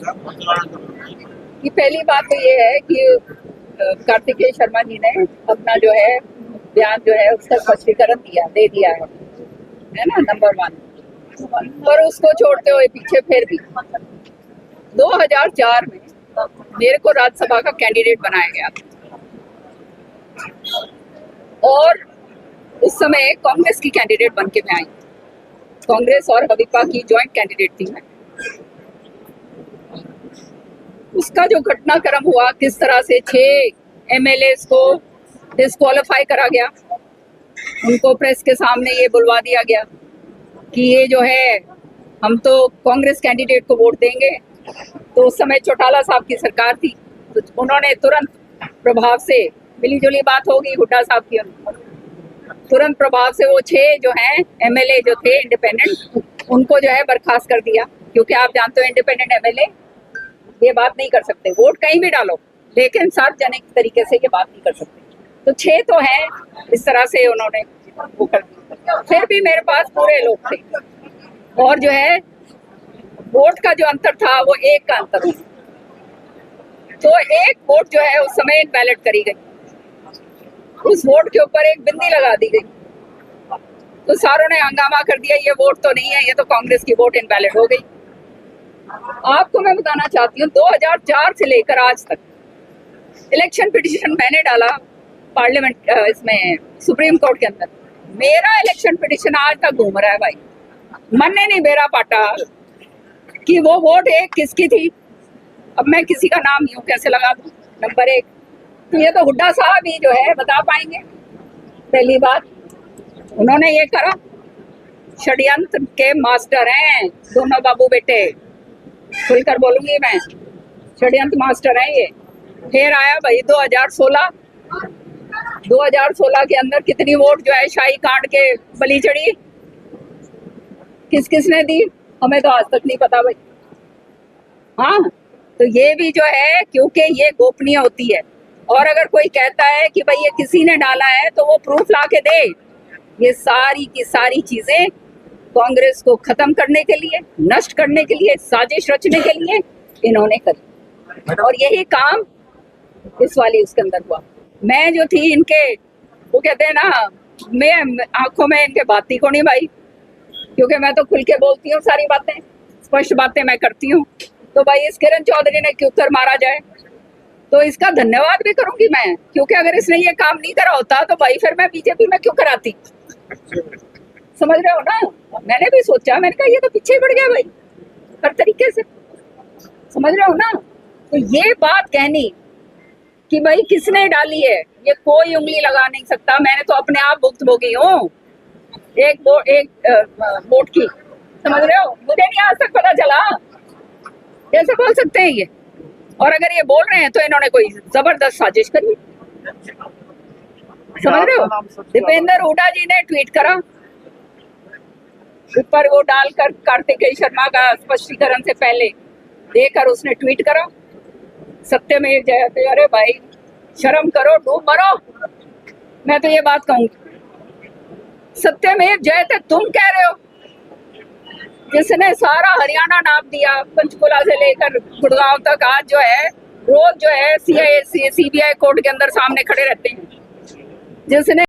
कि पहली बात तो ये है कि कार्तिकेय शर्मा जी ने अपना जो है बयान जो है उसका स्पष्टीकरण दे दिया है ना, नंबर 1। पर उसको छोड़ते हुए पीछे फिर भी 2004 में मेरे को राज्यसभा का कैंडिडेट बनाया गया और उस समय कांग्रेस की कैंडिडेट बन के मैं आई। कांग्रेस और हविपा की ज्वाइंट कैंडिडेट थी मैं। उसका जो घटनाक्रम हुआ, किस तरह से 6 एमएलए को डिस्क्वालीफाई करा गया, उनको प्रेस के सामने ये बुलवा दिया गया कि ये जो है हम तो कांग्रेस कैंडिडेट को वोट देंगे। तो उस समय चौटाला साहब की सरकार थी, तो उन्होंने तुरंत प्रभाव से, मिली जुली बात होगी हुड्डा साहब की, तुरंत प्रभाव से वो 6 जो हैं एमएलए जो थे इंडिपेंडेंट, उनको जो है बर्खास्त कर दिया। क्योंकि आप जानते हो इंडिपेंडेंट एमएलए ये बात नहीं कर सकते, वोट कहीं भी डालो लेकिन सार्वजनिक तरीके से ये बात नहीं कर सकते। तो 6 तो हैं, इस तरह से उन्होंने वो कर दिया। फिर भी मेरे पास पूरे लोग थे और जो है वोट का जो अंतर था वो 1 का अंतर था। तो 1 वोट जो है उस समय इनवैलिड करी गई, उस वोट के ऊपर एक बिंदी लगा दी गई। तो सारों ने हंगामा कर दिया, ये वोट तो नहीं है, ये तो कांग्रेस की वोट इनवैलिड हो गई। आपको मैं बताना चाहती हूँ 2004 से लेकर आज तक इलेक्शन पिटीशन मैंने डाला पार्लियामेंट इसमें सुप्रीम कोर्ट के अंदर। मेरा इलेक्शन पिटीशन आज तक घूम रहा है भाई, मन ने नहीं बेरा पाटा कि वो वोट 1 किसकी थी। अब मैं किसी का नाम यूं कैसे लगा दूं। नंबर 1 तो ये तो हुड्डा साहब ही जो है बता पाएंगे। पहली बात, उन्होंने ये करा, षड्यंत्र के मास्टर हैं दोनों बाबू बेटे, खुलकर बोलूंगी मैं, षड्यंत्र मास्टर है ये। फिर आया भाई 2016 के अंदर कितनी वोट जो है शाही कांड के बलि चढ़ी, किस किसने दी हमें तो आज तक नहीं पता भाई। हाँ, तो ये भी जो है क्योंकि ये गोपनीय होती है, और अगर कोई कहता है कि भाई ये किसी ने डाला है तो वो प्रूफ ला के दे। ये सारी की सारी चीजें कांग्रेस को खत्म करने के लिए, नष्ट करने के लिए, साजिश रचने के लिए इन्होंने करी, और यही काम इस वाली उसके अंदर हुआ। मैं जो थी इनके, वो कहते हैं ना, मैं आंखों में इनके बाती को नहीं भाई, क्योंकि मैं तो खुल के बोलती हूँ, सारी बातें स्पष्ट बातें मैं करती हूँ। तो भाई इस किरण चौधरी ने क्यों कर मारा जाए, तो इसका धन्यवाद भी करूंगी मैं, क्योंकि अगर इसने ये काम नहीं करा होता तो भाई फिर मैं बीजेपी में क्यों कराती। समझ रहे हो ना, मैंने भी सोचा, मैंने कहा ये तो पीछे ही बढ़ गया भाई हर तरीके से। समझ रहे हो ना, तो ये बात कहनी कि भाई किसने डाली है ये कोई उंगली लगा नहीं सकता। मैंने तो अपने आप भुक्तभोगी हूँ एक वोट की। समझ रहे हो, मुझे नहीं आज तक पता चला, कैसे बोल सकते हैं ये। और अगर ये बोल रहे हैं तो इन्होंने कोई जबरदस्त साजिश करी। समझ रहे हो, दीपेंद्र हुड्डा जी ने ट्वीट करा, ऊपर वो डालकर कार्तिकेय शर्मा का स्पष्टीकरण से पहले देकर उसने ट्वीट करा, सत्यमेव जयते। अरे भाई शर्म करो, डूब मरो। मैं तो ये बात कहूंगी, सत्यमेव जयते तुम कह रहे हो, जिसने सारा हरियाणा नाप दिया, पंचकुला से लेकर गुड़गांव तक, आज जो है रोज जो है सीबीआई कोर्ट के अंदर सामने खड़े रहते हैं, जिसने